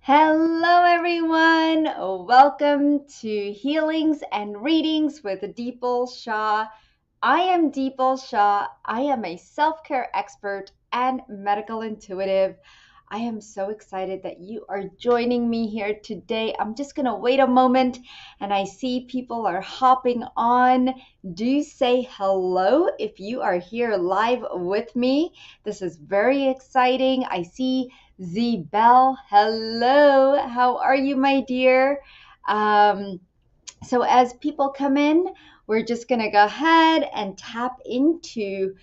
Hello, everyone. Welcome to Healings and Readings with Dipal Shah. I am Dipal Shah. I am a self-care expert and medical intuitive. I am so excited that you are joining me here today. I'm just going to wait a moment and I see people are hopping on. Do say hello if you are here live with me. This is very exciting. I see Z Bell. Hello. How are you, my dear? So as people come in, we're just going to go ahead and tap into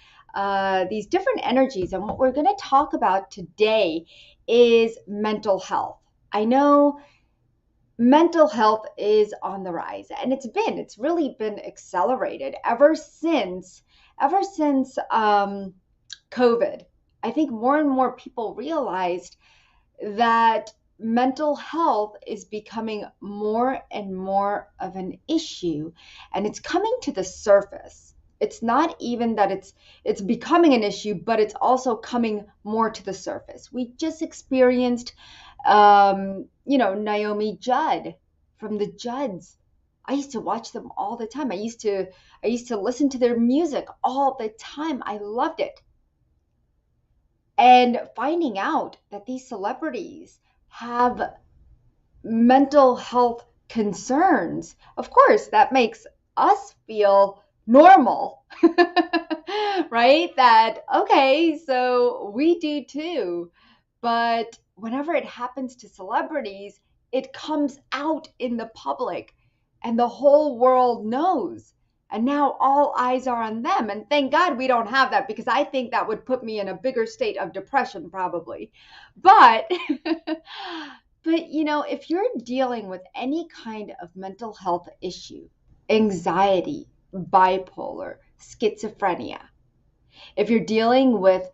these different energies. And what we're going to talk about today is mental health. I know mental health is on the rise, and it's really been accelerated ever since COVID. I think more and more people realized that mental health is becoming more and more of an issue, and it's coming to the surface. It's not even that it's becoming an issue, but it's also coming more to the surface. We just experienced Naomi Judd from the Judds. I used to watch them all the time. I used to listen to their music all the time. I loved it. And finding out that these celebrities have mental health concerns, of course, that makes us feel normal, right? That, okay, so we do too. But whenever it happens to celebrities, it comes out in the public and the whole world knows. And now all eyes are on them. And thank God we don't have that, because I think that would put me in a bigger state of depression probably. But if you're dealing with any kind of mental health issue, anxiety, bipolar, schizophrenia, if you're dealing with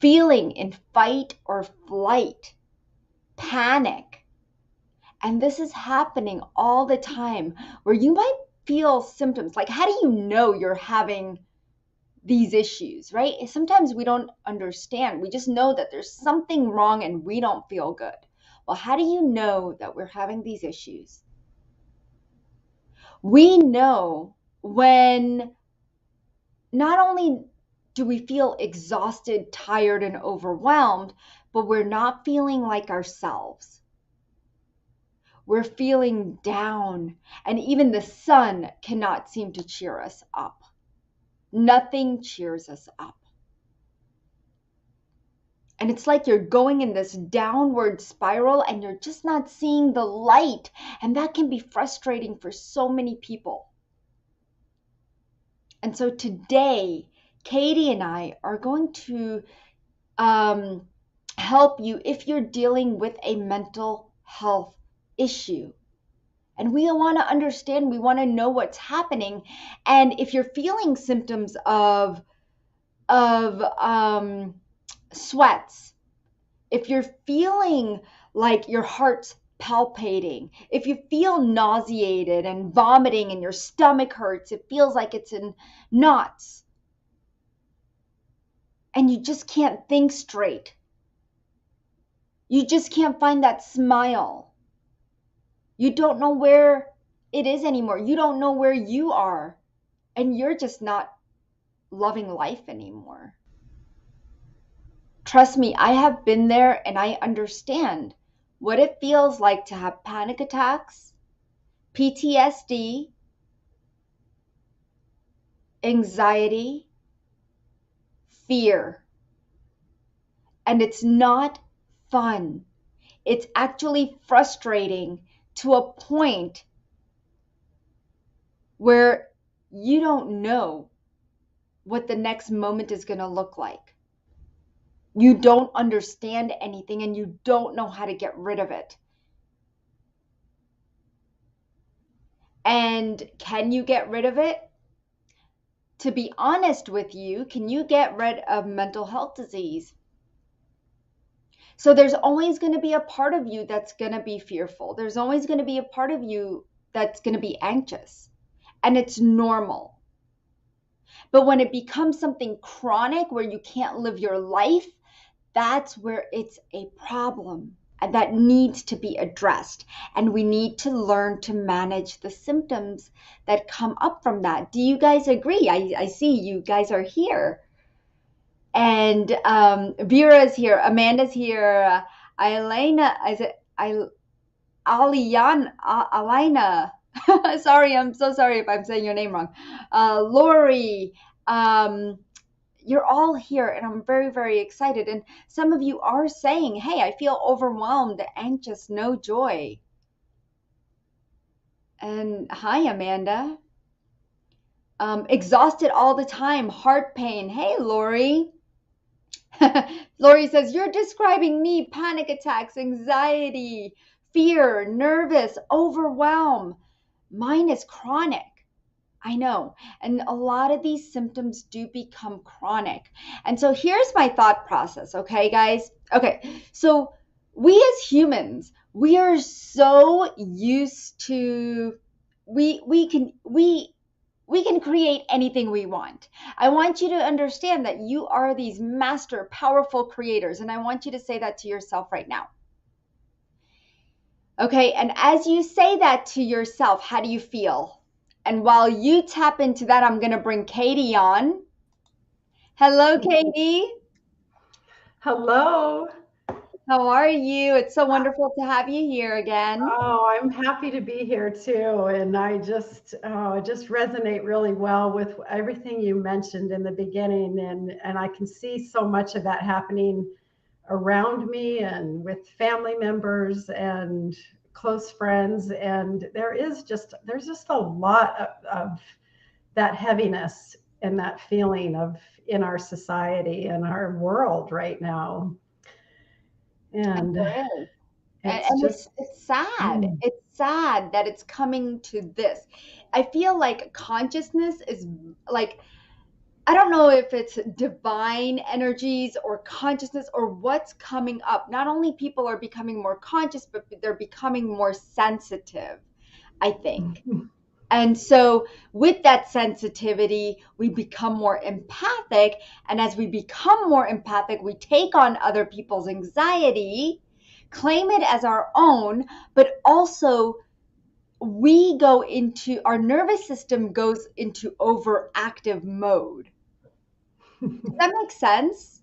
feeling in fight or flight, panic, and this is happening all the time, where you might feel symptoms. Like, how do you know you're having these issues, right? Sometimes we don't understand. We just know that there's something wrong and we don't feel good. Well, how do you know that we're having these issues? We know when not only do we feel exhausted, tired, and overwhelmed, but we're not feeling like ourselves. We're feeling down, and even the sun cannot seem to cheer us up. Nothing cheers us up. And it's like you're going in this downward spiral and you're just not seeing the light. And that can be frustrating for so many people. And so today, Katie and I are going to help you if you're dealing with a mental health issue. And we want to understand, we want to know what's happening. And if you're feeling symptoms of sweats, if you're feeling like your heart's palpating, if you feel nauseated and vomiting and your stomach hurts, it feels like it's in knots, and you just can't think straight, you just can't find that smile, you don't know where it is anymore, you don't know where you are, and you're just not loving life anymore. Trust me, I have been there and I understand what it feels like to have panic attacks, PTSD, anxiety, fear. And it's not fun. It's actually frustrating to a point where you don't know what the next moment is going to look like. You don't understand anything and you don't know how to get rid of it. And can you get rid of it? To be honest with you, can you get rid of mental health disease? So there's always going to be a part of you that's going to be fearful. There's always going to be a part of you that's going to be anxious. And it's normal. But when it becomes something chronic where you can't live your life, that's where it's a problem. that needs to be addressed. And we need to learn to manage the symptoms that come up from that. Do you guys agree? I see you guys are here. And Vera's here, Amanda's here, Elena, is it Alina? Sorry, I'm so sorry if I'm saying your name wrong. Lori, um, you're all here, and I'm very, very excited. And some of you are saying, hey, I feel overwhelmed, anxious, no joy. And hi, Amanda. Exhausted all the time, heart pain. Hey, Lori. Lori says, you're describing me, panic attacks, anxiety, fear, nervous, overwhelm. Mine is chronic. I know. And a lot of these symptoms do become chronic. And so here's my thought process, okay, guys? Okay, so we as humans, we are so used to we can create anything we want. I want you to understand that you are these master, powerful creators. And I want you to say that to yourself right now. Okay, and as you say that to yourself, how do you feel? And while you tap into that, I'm going to bring Katie on. Hello, Katie. Hello. How are you? It's so wonderful to have you here again. Oh, I'm happy to be here too. And I just resonate really well with everything you mentioned in the beginning. And I can see so much of that happening around me and with family members and close friends. And there's just a lot of that heaviness and that feeling of in our society and our world right now. And And there is. it's And just, it's sad. mm, It's sad that it's coming to this. I feel like consciousness is like, I don't know if it's divine energies or consciousness or what's coming up. Not only people are becoming more conscious, but they're becoming more sensitive, I think. And so, with that sensitivity, we become more empathic. And as we become more empathic, we take on other people's anxiety, claim it as our own, but also we go into our nervous system goes into overactive mode. Does that make sense?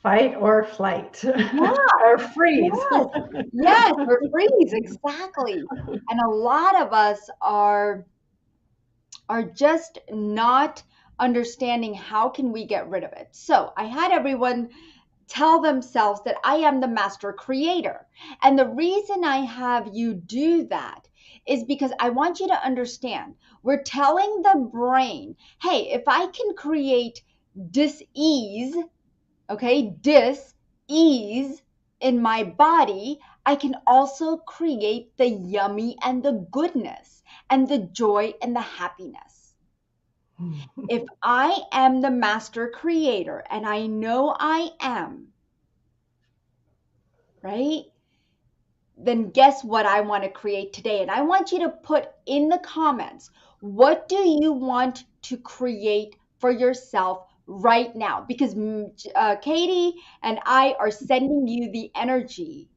fight or flight Yeah, or freeze. yes, yes, or freeze, exactly. And a lot of us are just not understanding how can we get rid of it. So I had everyone tell themselves that I am the master creator. And the reason I have you do that is because I want you to understand we're telling the brain, hey, if I can create dis-ease, okay, dis-ease in my body, I can also create the yummy and the goodness and the joy and the happiness. If I am the master creator, and I know I am, right? Then guess what I want to create today? And I want you to put in the comments, what do you want to create for yourself right now? Because Katie and I are sending you the energy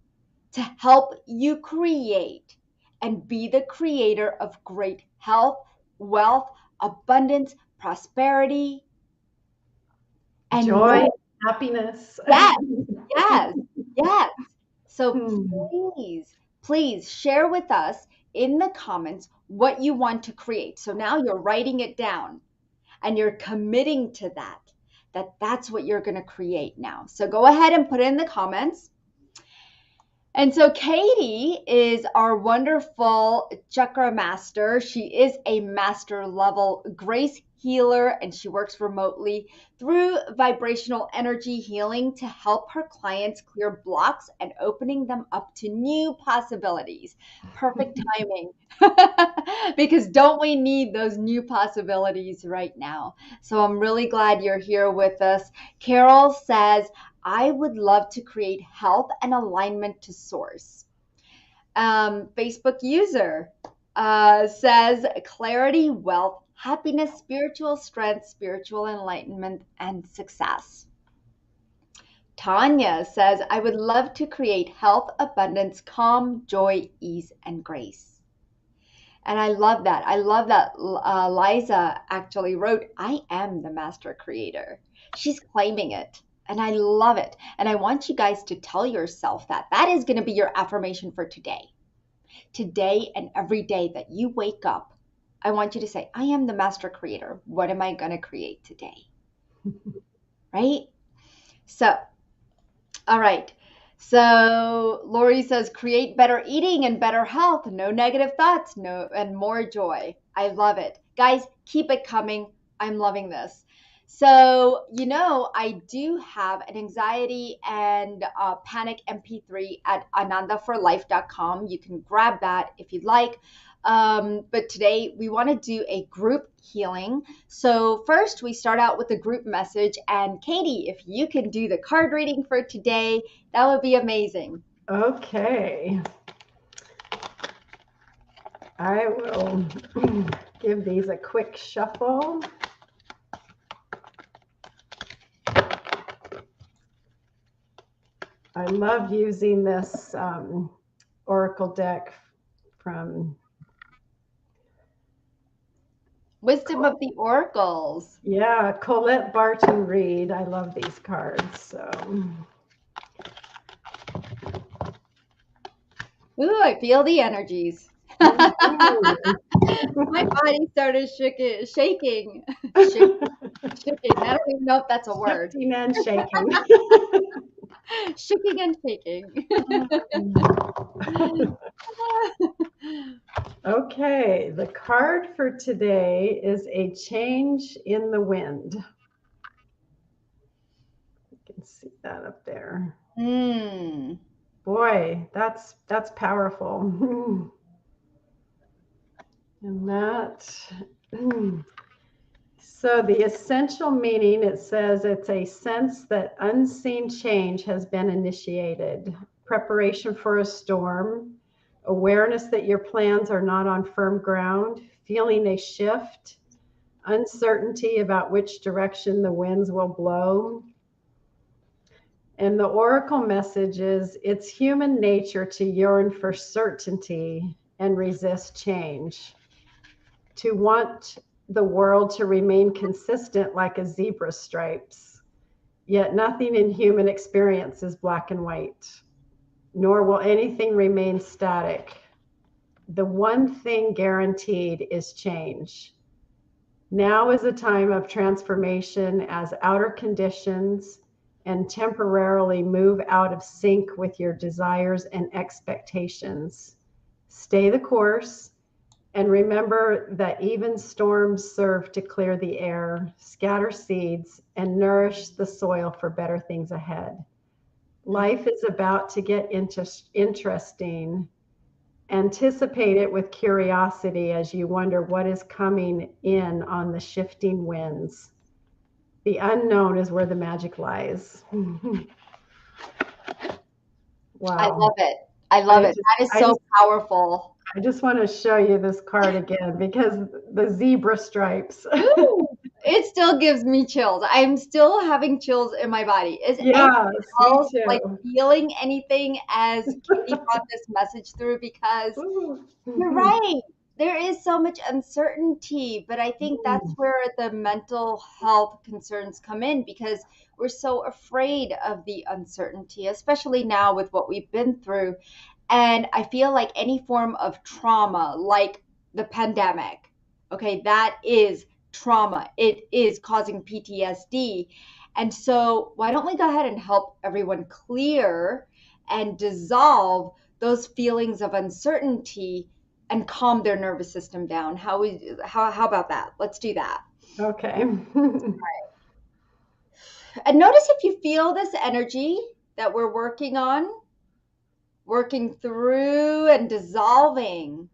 to help you create and be the creator of great health, wealth, abundance, prosperity, and Joy, no, happiness. yes, yes, yes. So Hmm. please, please share with us in the comments what you want to create. So now you're writing it down and you're committing to that's what you're going to create now. So go ahead and put it in the comments. And so Katie is our wonderful chakra master. She is a master level grace healer and she works remotely through vibrational energy healing to help her clients clear blocks and opening them up to new possibilities. Perfect timing. Because don't we need those new possibilities right now? So I'm really glad you're here with us. Carol says, I would love to create health and alignment to source. Facebook user says clarity, wealth, happiness, spiritual strength, spiritual enlightenment, and success. Tanya says, I would love to create health, abundance, calm, joy, ease, and grace. And I love that. I love that Liza actually wrote, I am the master creator. She's claiming it. And I love it. And I want you guys to tell yourself that. That is going to be your affirmation for today. Today and every day that you wake up, I want you to say, I am the master creator. What am I going to create today? Right? So, all right. So Lori says, create better eating and better health. No negative thoughts, no, and more joy. I love it. Guys, keep it coming. I'm loving this. So, I do have an anxiety and panic MP3 at anandaforlife.com. You can grab that if you'd like. But today we want to do a group healing. So first we start out with a group message, and Katie, if you can do the card reading for today, that would be amazing. Okay. I will give these a quick shuffle. I love using this Oracle deck from Wisdom of the Oracles. Yeah, Colette Barton Reed. I love these cards. So, Ooh, I feel the energies. My body started shaking. Shaking. I don't even know if that's a word. Shifting and shaking. Shaking and shaking. Okay, the card for today is a change in the wind. You can see that up there. Boy, that's powerful. And that, so the essential meaning, it says it's a sense that unseen change has been initiated, preparation for a storm, awareness that your plans are not on firm ground, feeling a shift, uncertainty about which direction the winds will blow. And the oracle message is, it's human nature to yearn for certainty and resist change, to want the world to remain consistent like a zebra's stripes. Yet nothing in human experience is black and white, nor will anything remain static. The one thing guaranteed is change. Now is a time of transformation as outer conditions and temporarily move out of sync with your desires and expectations. Stay the course, and remember that even storms serve to clear the air, scatter seeds, and nourish the soil for better things ahead. Life is about to get interesting. Anticipate it with curiosity as you wonder what is coming in on the shifting winds. The unknown is where the magic lies. Wow. I love it. I love it. That is so powerful. I just want to show you this card again because the zebra stripes. Ooh, it still gives me chills. I'm still having chills in my body. Is anyone else like feeling anything as Katie brought this message through? Because you're right. There is so much uncertainty, but I think that's where the mental health concerns come in, because we're so afraid of the uncertainty, especially now with what we've been through. And I feel like any form of trauma, like the pandemic, okay, that is trauma. It is causing PTSD. And so why don't we go ahead and help everyone clear and dissolve those feelings of uncertainty and calm their nervous system down? How about that? Let's do that. Okay. All right. And notice if you feel this energy that we're working through and dissolving.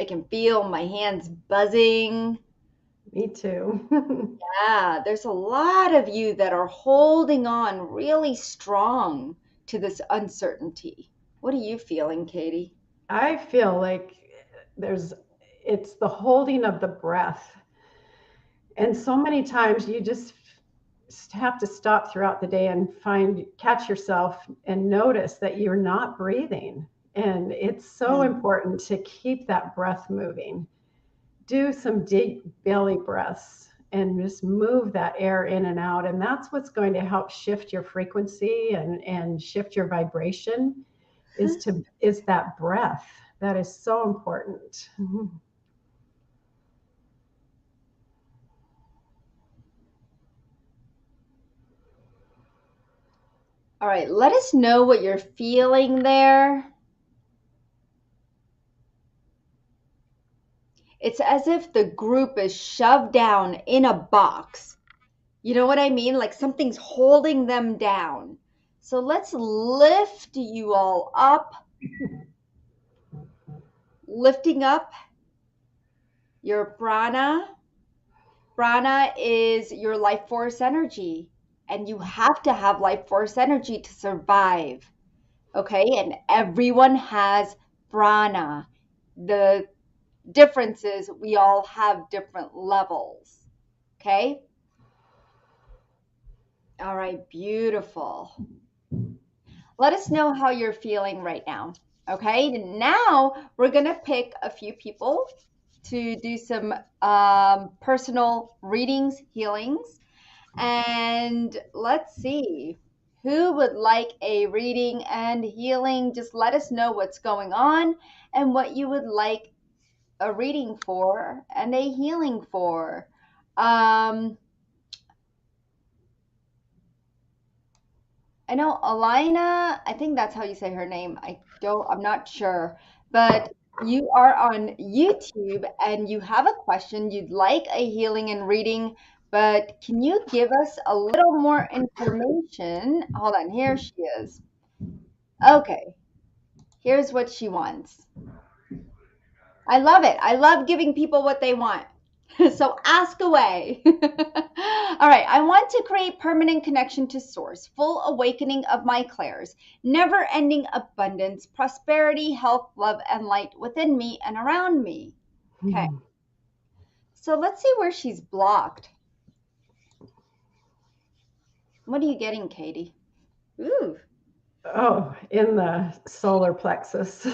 I can feel my hands buzzing. Me too. Yeah, there's a lot of you that are holding on really strong to this uncertainty. What are you feeling, Katie? I feel like it's the holding of the breath. And so many times you just have to stop throughout the day and catch yourself and notice that you're not breathing. And it's so Mm. important to keep that breath moving. Do some deep belly breaths and just move that air in and out. And that's what's going to help shift your frequency and shift your vibration is that breath. That is so important. All right, let us know what you're feeling there. It's as if the group is shoved down in a box. You know what I mean? Like something's holding them down. So let's lift you all up, lifting up your prana. Prana is your life force energy, and you have to have life force energy to survive. Okay, and everyone has prana. The difference is we all have different levels. Okay, all right, beautiful. Let us know how you're feeling right now. Okay, now we're gonna pick a few people to do some personal readings, healings, and let's see who would like a reading and healing. Just let us know what's going on and what you would like a reading for and a healing for. I know Alina, I think that's how you say her name. I'm not sure. But you are on YouTube and you have a question. You'd like a healing and reading, but can you give us a little more information? Hold on, here she is. Okay, here's what she wants. I love it. I love giving people what they want. So ask away. All right. I want to create permanent connection to source, full awakening of my clairs, never ending abundance, prosperity, health, love, and light within me and around me. Okay. So let's see where she's blocked. What are you getting, Katie? Ooh. Oh, in the solar plexus.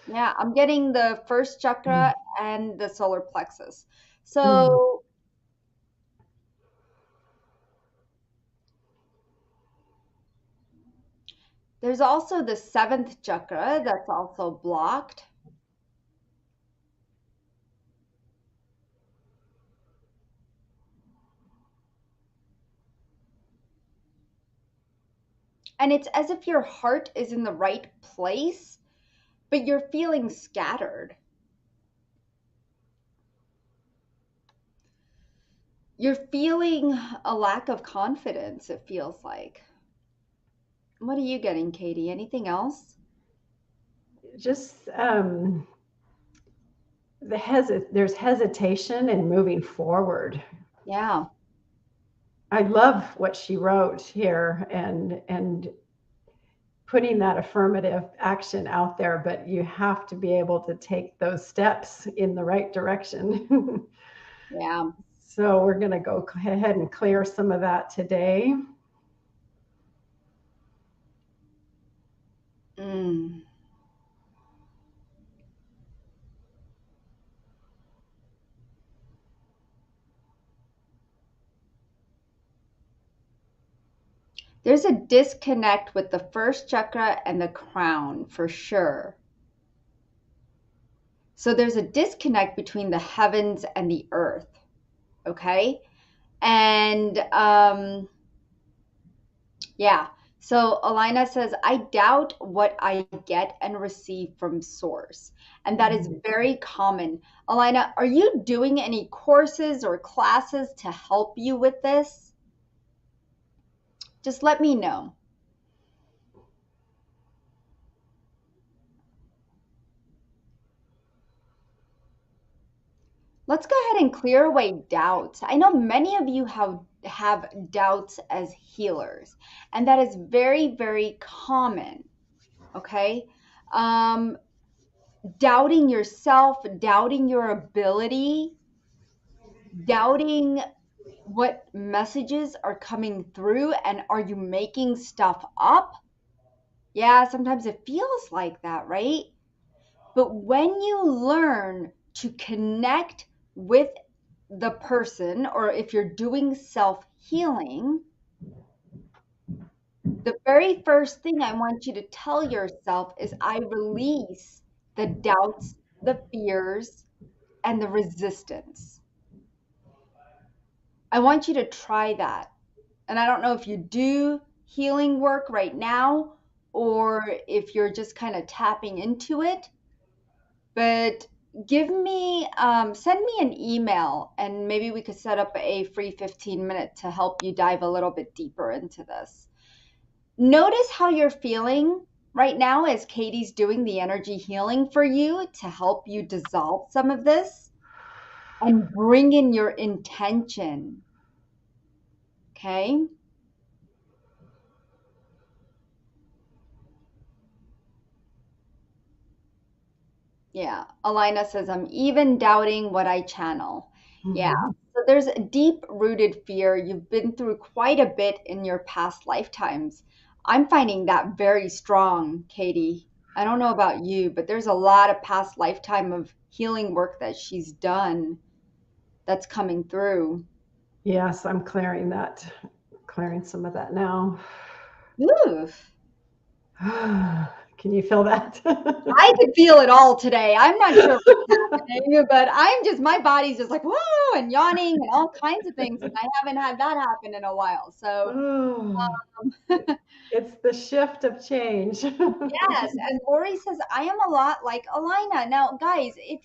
Yeah, I'm getting the first chakra and the solar plexus. So there's also the seventh chakra that's also blocked. And it's as if your heart is in the right place, but you're feeling scattered. You're feeling a lack of confidence, it feels like. What are you getting, Katie? Anything else? Just there's hesitation in moving forward. Yeah. I love what she wrote here and putting that affirmative action out there, but you have to be able to take those steps in the right direction. Yeah. So we're going to go ahead and clear some of that today. Mm. There's a disconnect with the first chakra and the crown for sure. So there's a disconnect between the heavens and the earth. Okay. And yeah. So Alina says, I doubt what I get and receive from source. And that is very common. Alina, are you doing any courses or classes to help you with this? Just let me know. Let's go ahead and clear away doubts. I know many of you have doubts as healers, and that is very, very common. Okay. Um, doubting yourself, doubting your ability, doubting what messages are coming through, and are you making stuff up? Yeah, sometimes it feels like that, right? But when you learn to connect with the person, or if you're doing self healing, the very first thing I want you to tell yourself is I release the doubts, the fears, and the resistance. I want you to try that. And I don't know if you do healing work right now or if you're just kind of tapping into it, but send me an email and maybe we could set up a free 15-minute to help you dive a little bit deeper into this. Notice how you're feeling right now as Katie's doing the energy healing for you to help you dissolve some of this and bring in your intention. Okay? Yeah. Alina says, I'm even doubting what I channel. Yeah. So there's a deep rooted fear. You've been through quite a bit in your past lifetimes. I'm finding that very strong, Katie. I don't know about you, but there's a lot of past lifetime of healing work that she's done that's coming through. Yes, I'm clearing some of that now. Oof. Can you feel that? I could feel it all today. I'm not sure what's happening, but my body's just like, whoa, and yawning and all kinds of things. And I haven't had that happen in a while. So, Oh, um, it's the shift of change. yes. And Lori says, I am a lot like Alina. Now, guys, if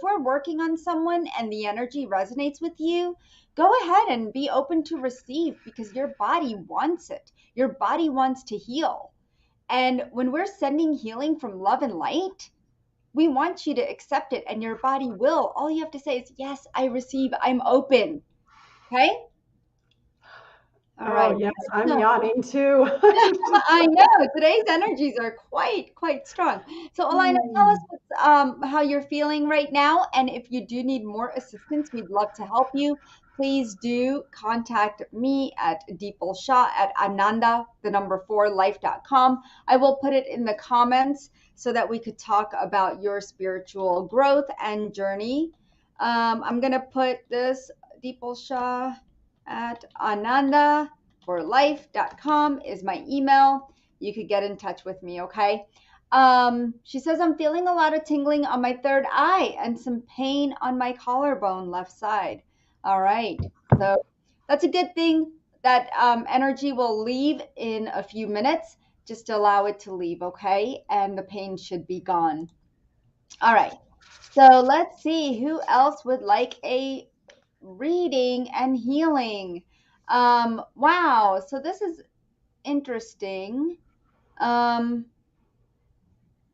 we're working on someone and the energy resonates with you, go ahead and be open to receive because your body wants it. Your body wants to heal. And when we're sending healing from love and light, we want you to accept it and your body will. All you have to say is, yes, I receive, I'm open. Okay? All Oh, right. yes, I'm So, yawning too. I know today's energies are quite strong. So, Alina, tell us how you're feeling right now, and if you do need more assistance, we'd love to help you. Please do contact me at Dipal Shah at Ananda, the number 4life.com. I will put it in the comments so that we could talk about your spiritual growth and journey. I'm gonna put this Dipal Shah at Ananda for life.com is my email. You could get in touch with me, okay? She says, I'm feeling a lot of tingling on my third eye and some pain on my collarbone left side. All right. So that's a good thing. That energy will leave in a few minutes. Just allow it to leave, okay? And the pain should be gone. All right. So let's see who else would like a reading and healing. Wow. So this is interesting. Um,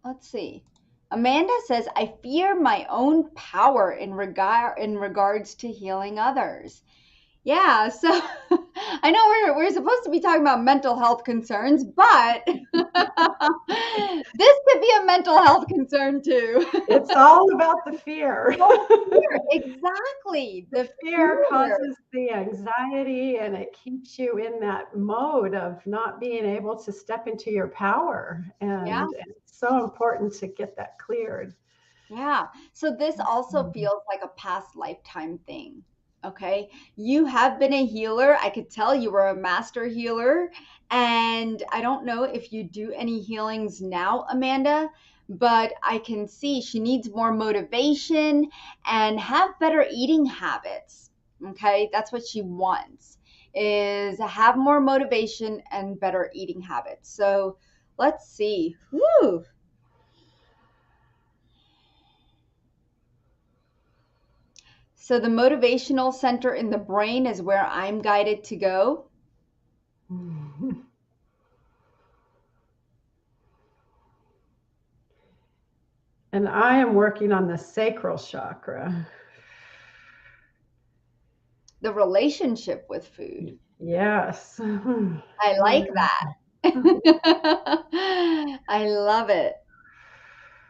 let's see. Amanda says, I fear my own power in regards to healing others. Yeah, so I know we're supposed to be talking about mental health concerns, but this could be a mental health concern too. It's all about the fear. Fear, exactly. The The fear fear. causes the anxiety and it keeps you in that mode of not being able to step into your power. Yeah. And it's so important to get that cleared. Yeah. So this also feels like a past lifetime thing. Okay. You have been a healer. I could tell you were a master healer. And I don't know if you do any healings now, Amanda, but I can see she needs more motivation and have better eating habits. Okay. That's what she wants is have more motivation and better eating habits. So let's see. Woo. So the motivational center in the brain is where I'm guided to go. And I am working on the sacral chakra. The relationship with food. Yes. I like that. I love it.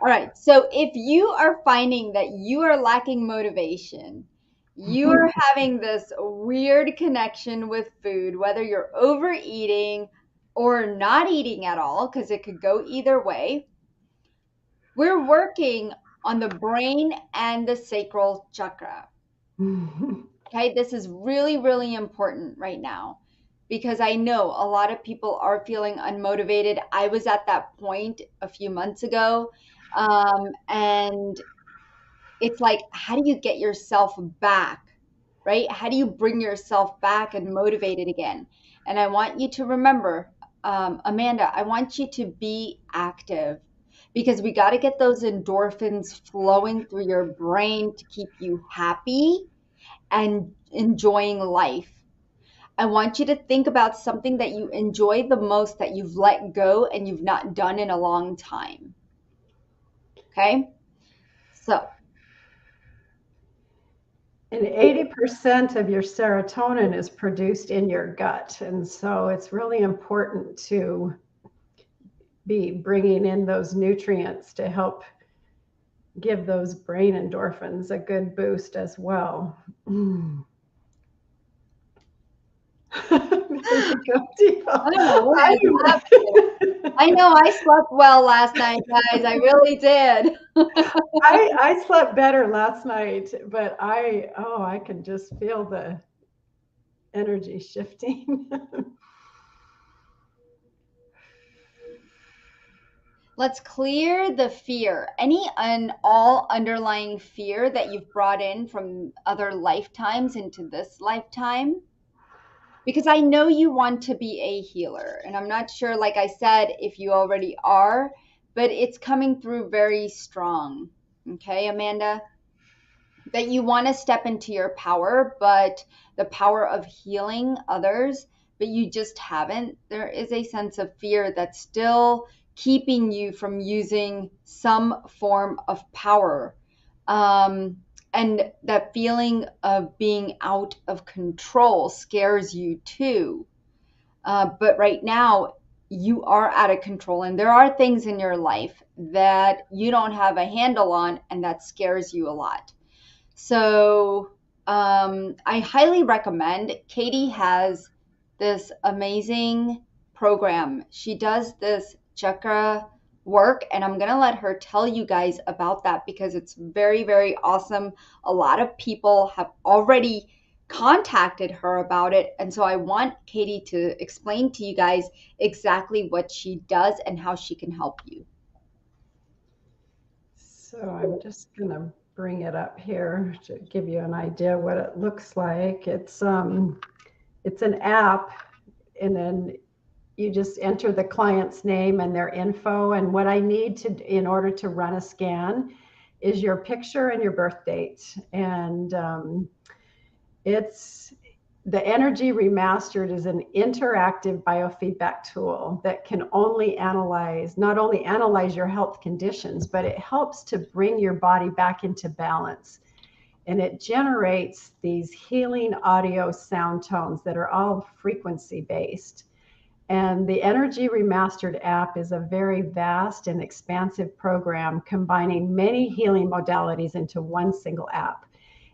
All right. So if you are finding that you are lacking motivation, you are having this weird connection with food, whether you're overeating or not eating at all, because it could go either way, we're working on the brain and the sacral chakra. Okay. This is really, really important right now because I know a lot of people are feeling unmotivated. I was at that point a few months ago. And it's like, how do you get yourself back, right? How do you bring yourself back and motivated again? And I want you to remember, Amanda, I want you to be active because we got to get those endorphins flowing through your brain to keep you happy and enjoying life. I want you to think about something that you enjoy the most that you've let go and you've not done in a long time. Okay? So, And 80% of your serotonin is produced in your gut. And so it's really important to be bringing in those nutrients to help give those brain endorphins a good boost as well. There you go, I Dipal. don't know what has happened. I know I slept well last night, guys. I really did. I slept better last night, but I can just feel the energy shifting. Let's clear the fear. Any and all underlying fear that you've brought in from other lifetimes into this lifetime. Because I know you want to be a healer. And I'm not sure, like I said, if you already are, but it's coming through very strong. Okay, Amanda? That you want to step into your power, but the power of healing others, but you just haven't. There is a sense of fear that's still keeping you from using some form of power. And that feeling of being out of control scares you too. But right now, you are out of control, and there are things in your life that you don't have a handle on, and that scares you a lot. So I highly recommend. Katie has this amazing program. She does this chakra work, and I'm going to let her tell you guys about that because it's very, very awesome. A lot of people have already contacted her about it. And so I want Katie to explain to you guys exactly what she does and how she can help you. So I'm just going to bring it up here to give you an idea what it looks like. It's an app, and then you just enter the client's name and their info. And what I need to, in order to run a scan, is your picture and your birth date. And it's the Energy Remastered is an interactive biofeedback tool that can not only analyze your health conditions, but it helps to bring your body back into balance. And it generates these healing audio sound tones that are all frequency based. And the Energy Remastered app is a very vast and expansive program combining many healing modalities into one single app.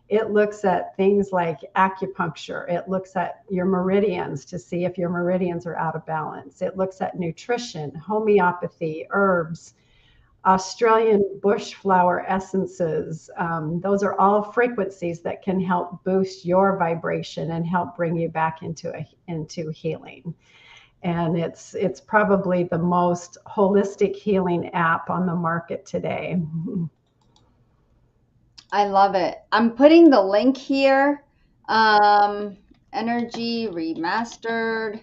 It looks at things like acupuncture. It looks at your meridians to see if your meridians are out of balance. It looks at nutrition, homeopathy, herbs, Australian bush flower essences. Those are all frequencies that can help boost your vibration and help bring you back into healing. And it's probably the most holistic healing app on the market today. I love it. I'm putting the link here. Energy Remastered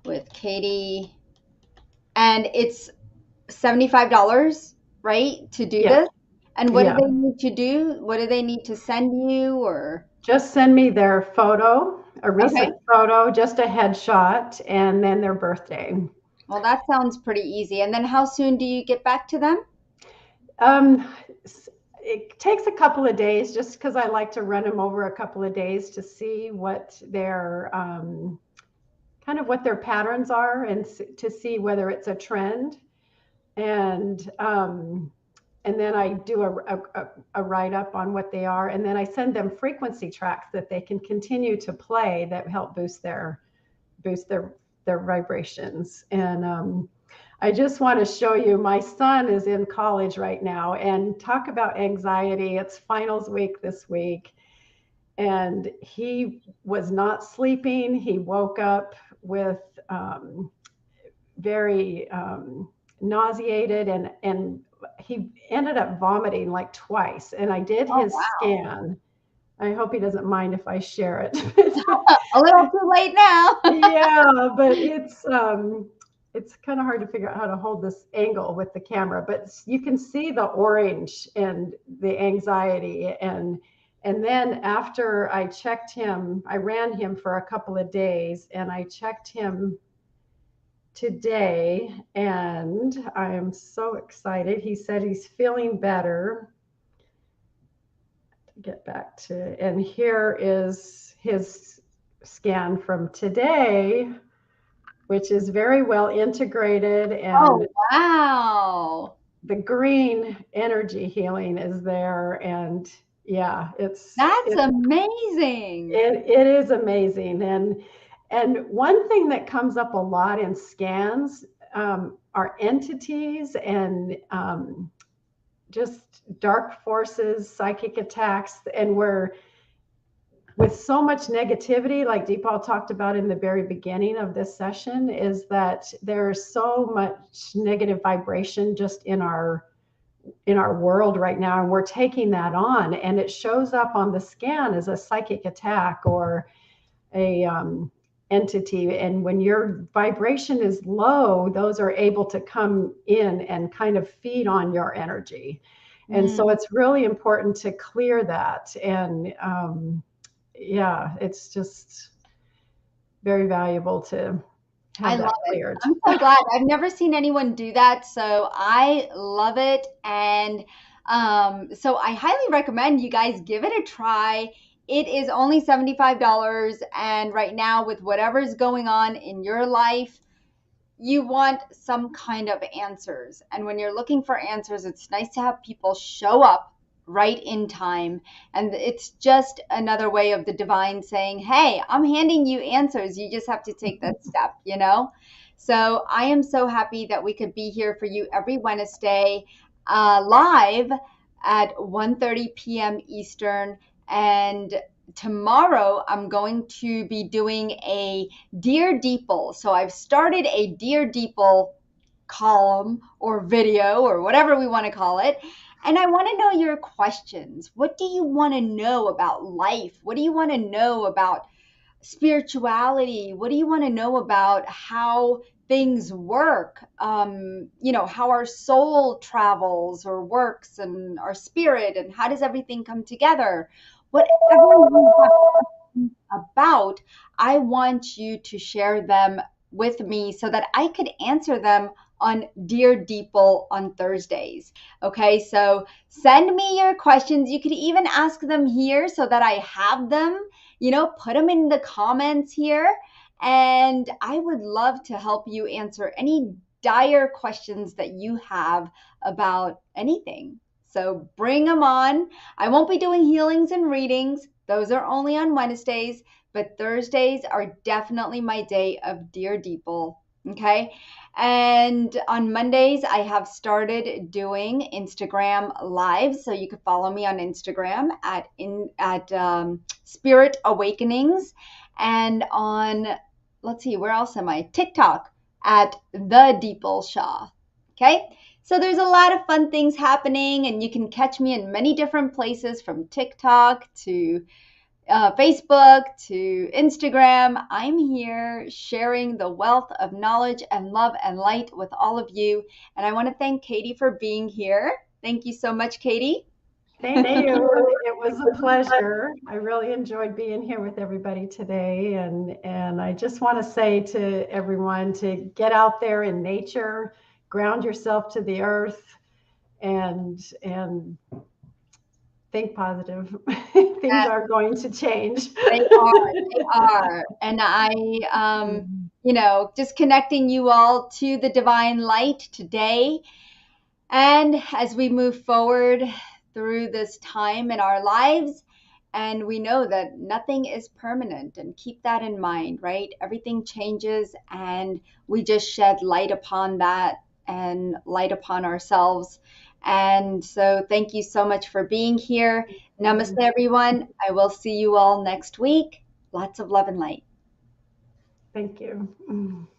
with Katie. And it's $75, right, to do Yeah, this? And what do yeah. they need to do? What do they need to send you or? Just send me their photo, a Okay. recent photo, just a headshot, and then their birthday. Well, that sounds pretty easy. And then how soon do you get back to them? Um, it takes a couple of days just because I like to run them over a couple of days to see what their kind of what their patterns are and to see whether it's a trend. And and then I do a write up on what they are, and then I send them frequency tracks that they can continue to play that help boost their vibrations. And I just want to show you, my son is in college right now, and talk about anxiety. It's finals week this week, and he was not sleeping. He woke up with very nauseated, and he ended up vomiting like twice. And I did Oh, his wow. scan. I hope he doesn't mind if I share it. A little too late now. Yeah, but it's kind of hard to figure out how to hold this angle with the camera, but you can see the orange and the anxiety. And then after I checked him, I ran him for a couple of days, and I checked him today, and I am so excited. He said he's feeling better. Get back to, and here is his scan from today, which is very well integrated, and Oh, wow. the green energy healing is there. And yeah, That's amazing. it is amazing. And one thing that comes up a lot in scans are entities, and just dark forces, psychic attacks. And we're, with so much negativity, like Dipal talked about in the very beginning of this session, is that there's so much negative vibration just in our world right now, and we're taking that on, and it shows up on the scan as a psychic attack or a entity. And when your vibration is low, those are able to come in and kind of feed on your energy. And so it's really important to clear that. And yeah, it's just very valuable to I have love that it. cleared. I'm so glad. I've never seen anyone do that, so I love it. And so I highly recommend you guys give it a try. It is only $75, and right now, with whatever's going on in your life, you want some kind of answers. And when you're looking for answers, it's nice to have people show up right in time. And it's just another way of the divine saying, hey, I'm handing you answers. You just have to take that step, you know? So I am so happy that we could be here for you every Wednesday live at 1:30 p.m. Eastern. And tomorrow I'm going to be doing a Dear Deeple. So I've started a Dear Deeple column or video or whatever we want to call it. And I want to know your questions. What do you want to know about life? What do you want to know about spirituality? What do you want to know about how things work? How our soul travels or works, and our spirit, and how does everything come together? Whatever you have questions about, I want you to share them with me so that I could answer them on Dear Deeple on Thursdays. Okay, so send me your questions. You could even ask them here so that I have them. Put them in the comments here. And I would love to help you answer any dire questions that you have about anything. So bring them on. I won't be doing healings and readings. Those are only on Wednesdays, but Thursdays are definitely my day of Dear Deeple. Okay. And on Mondays, I have started doing Instagram lives. So you can follow me on Instagram at Spirit Awakenings. And on, let's see, where else am I? TikTok at the Dipal Shah. Okay. So there's a lot of fun things happening, and you can catch me in many different places, from TikTok to Facebook to Instagram. I'm here sharing the wealth of knowledge and love and light with all of you. And I want to thank Katie for being here. Thank you so much, Katie. Thank you. It was a pleasure. I really enjoyed being here with everybody today. And I just want to say to everyone to get out there in nature, ground yourself to the earth, and think positive. Things are going to change. They are. They are. And just connecting you all to the divine light today. And as we move forward through this time in our lives, and we know that nothing is permanent, and keep that in mind, right? Everything changes, and we just shed light upon that and light upon ourselves. And so, thank you so much for being here. Namaste, everyone. I will see you all next week. Lots of love and light. Thank you.